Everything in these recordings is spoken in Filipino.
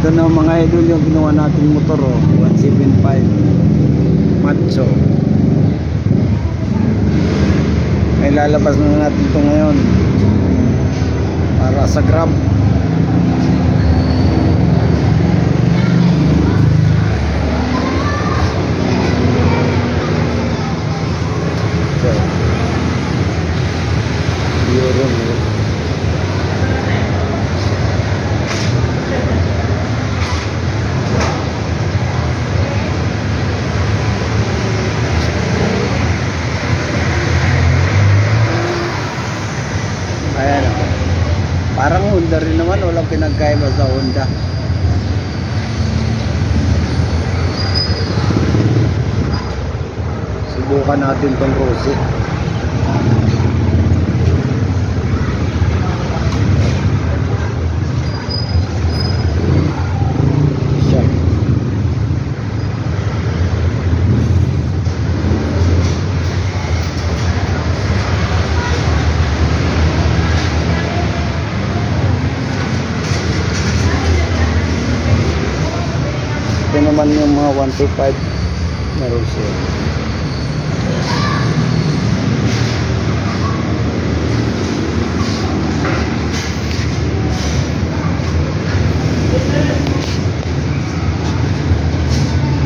Ito na mga idol yung ginawa nating motor, 175 Macho. Ay lalabas na natin ito ngayon para sa Grab. Ayan o. Parang Honda rin naman. Walang pinagkaiba sa Honda. Subukan natin tong Rossi. Siya. Ito naman yung mga 125 na Rossi.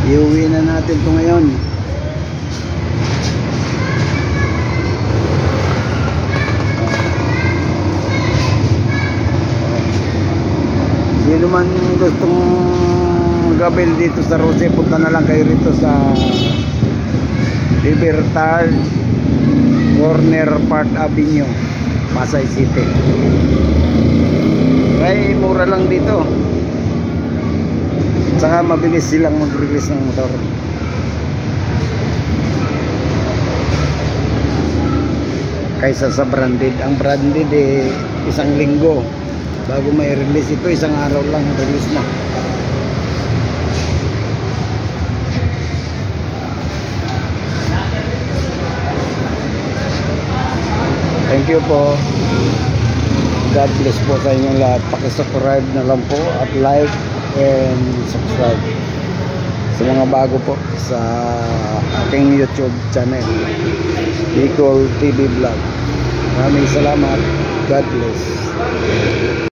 Iuwi na natin ito ngayon. Sino man gustong gabil dito sa Rossi, punta na lang kayo rito sa Libertad Corner Park Avenue, Pasay City. Ay mura lang dito. Saka mabilis silang mag-release ng motor. Kaysa sa branded. Ang branded isang linggo bago may release. Ito isang araw lang release na. Thank you po. God bless po sa inyong lahat. Pakisubscribe na lang po at like and subscribe sa mga bago po sa aking YouTube channel, Bicol TV Vlog. Maraming salamat. God bless.